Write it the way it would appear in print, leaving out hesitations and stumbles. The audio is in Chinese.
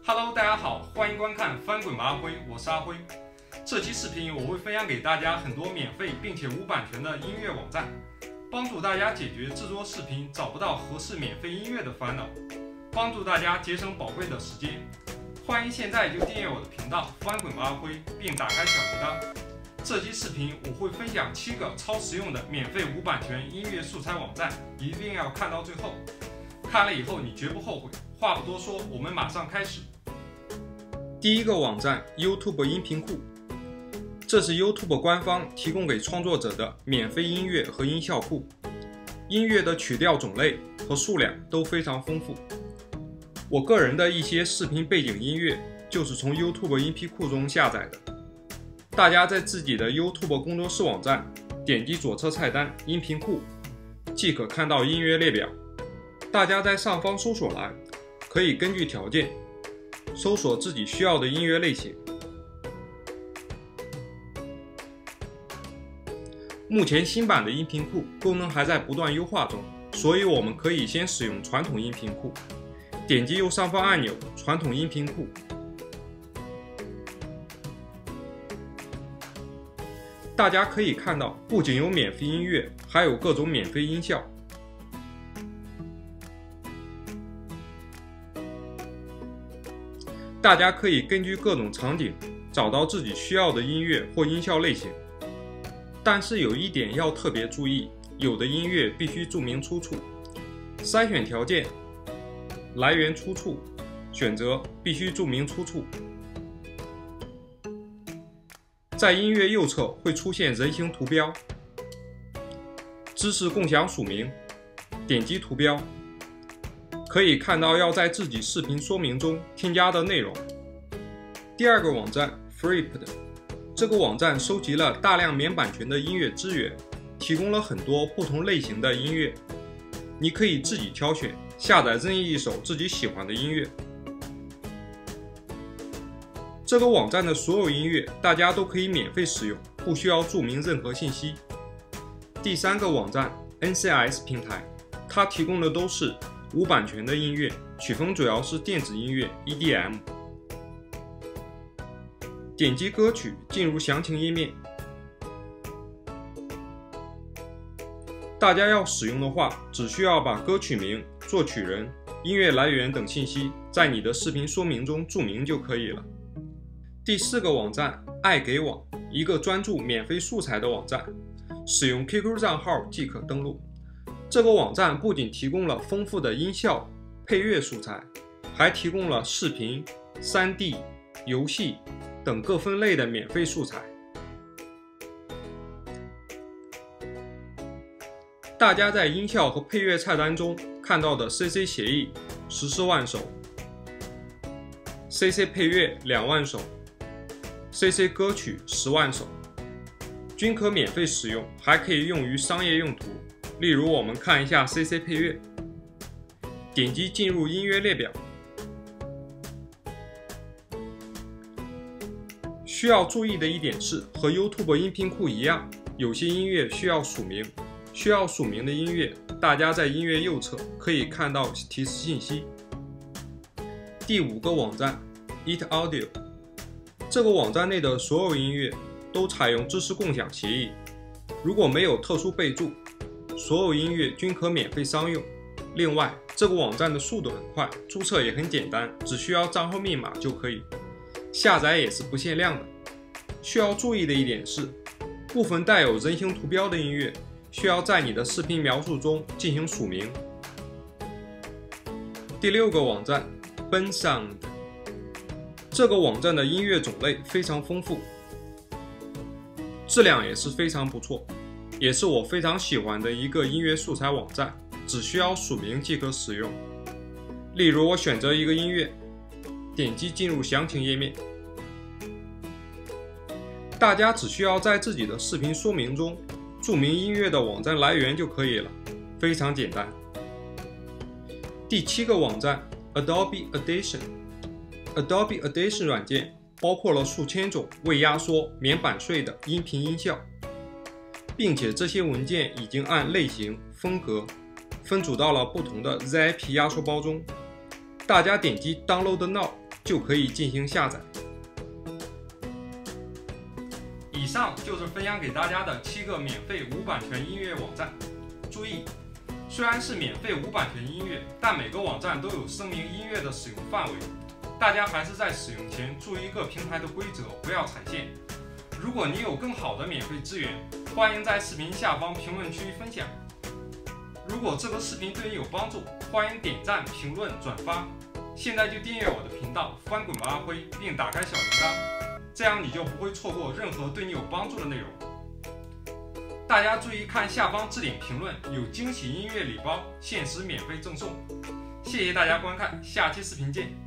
Hello， 大家好，欢迎观看翻滚吧阿辉，我是阿辉。这期视频我会分享给大家很多免费并且无版权的音乐网站，帮助大家解决制作视频找不到合适免费音乐的烦恼，帮助大家节省宝贵的时间。欢迎现在就订阅我的频道翻滚吧阿辉，并打开小铃铛。这期视频我会分享7个超实用的免费无版权音乐素材网站，一定要看到最后。看了以后你绝不后悔。话不多说，我们马上开始。第一个网站 YouTube 音频库，这是 YouTube 官方提供给创作者的免费音乐和音效库，音乐的曲调种类和数量都非常丰富。我个人的一些视频背景音乐就是从 YouTube 音频库中下载的。大家在自己的 YouTube 工作室网站点击左侧菜单音频库，即可看到音乐列表。大家在上方搜索栏可以根据条件搜索自己需要的音乐类型。目前新版的音频库功能还在不断优化中，所以我们可以先使用传统音频库，点击右上方按钮传统音频库。大家可以看到，不仅有免费音乐，还有各种免费音效。大家可以根据各种场景找到自己需要的音乐或音效类型，但是有一点要特别注意，有的音乐必须注明出处。筛选条件：来源出处，选择必须注明出处。在音乐右侧会出现人形图标，知识共享署名，点击图标。可以看到要在自己视频说明中添加的内容。第二个网站 Freepd， 这个网站收集了大量免版权的音乐资源，提供了很多不同类型的音乐，你可以自己挑选，下载任意一首自己喜欢的音乐。这个网站的所有音乐大家都可以免费使用，不需要注明任何信息。第三个网站 NCS 平台，它提供的都是无版权的音乐，曲风主要是电子音乐 EDM。 点击歌曲进入详情页面。大家要使用的话，只需要把歌曲名、作曲人、音乐来源等信息在你的视频说明中注明就可以了。第四个网站爱给网，一个专注免费素材的网站，使用 QQ 账号即可登录。这个网站不仅提供了丰富的音效、配乐素材，还提供了视频、3D、游戏等各分类的免费素材。大家在音效和配乐菜单中看到的 CC 协议14万首， CC 配乐2万首， CC 歌曲10万首，均可免费使用，还可以用于商业用途。例如我们看一下 CC 配乐，点击进入音乐列表。需要注意的一点是，和 YouTube 音频库一样，有些音乐需要署名，需要署名的音乐大家在音乐右侧可以看到提示信息。第五个网站 Eat Audio， 这个网站内的所有音乐都采用知识共享协议，如果没有特殊备注，所有音乐均可免费商用。另外，这个网站的速度很快，注册也很简单，只需要账号密码就可以，下载也是不限量的。需要注意的一点是，部分带有人形图标的音乐需要在你的视频描述中进行署名。第六个网站 Bensound， 这个网站的音乐种类非常丰富，质量也是非常不错，也是我非常喜欢的一个音乐素材网站，只需要署名即可使用。例如我选择一个音乐，点击进入详情页面。大家只需要在自己的视频说明中注明音乐的网站来源就可以了，非常简单。第7个网站 Adobe Audition，Adobe Audition 软件包括了数千种未压缩、免版税的音频音效，并且这些文件已经按类型、风格分组到了不同的 ZIP 压缩包中。大家点击 Download Now 就可以进行下载。以上就是分享给大家的7个免费无版权音乐网站。注意，虽然是免费无版权音乐，但每个网站都有声明音乐的使用范围，大家还是在使用前注意各平台的规则，不要踩线。如果你有更好的免费资源，欢迎在视频下方评论区分享。如果这个视频对你有帮助，欢迎点赞、评论、转发。现在就订阅我的频道翻滚吧阿辉，并打开小铃铛，这样你就不会错过任何对你有帮助的内容。大家注意看下方置顶评论，有惊喜音乐礼包，限时免费赠送。谢谢大家观看，下期视频见。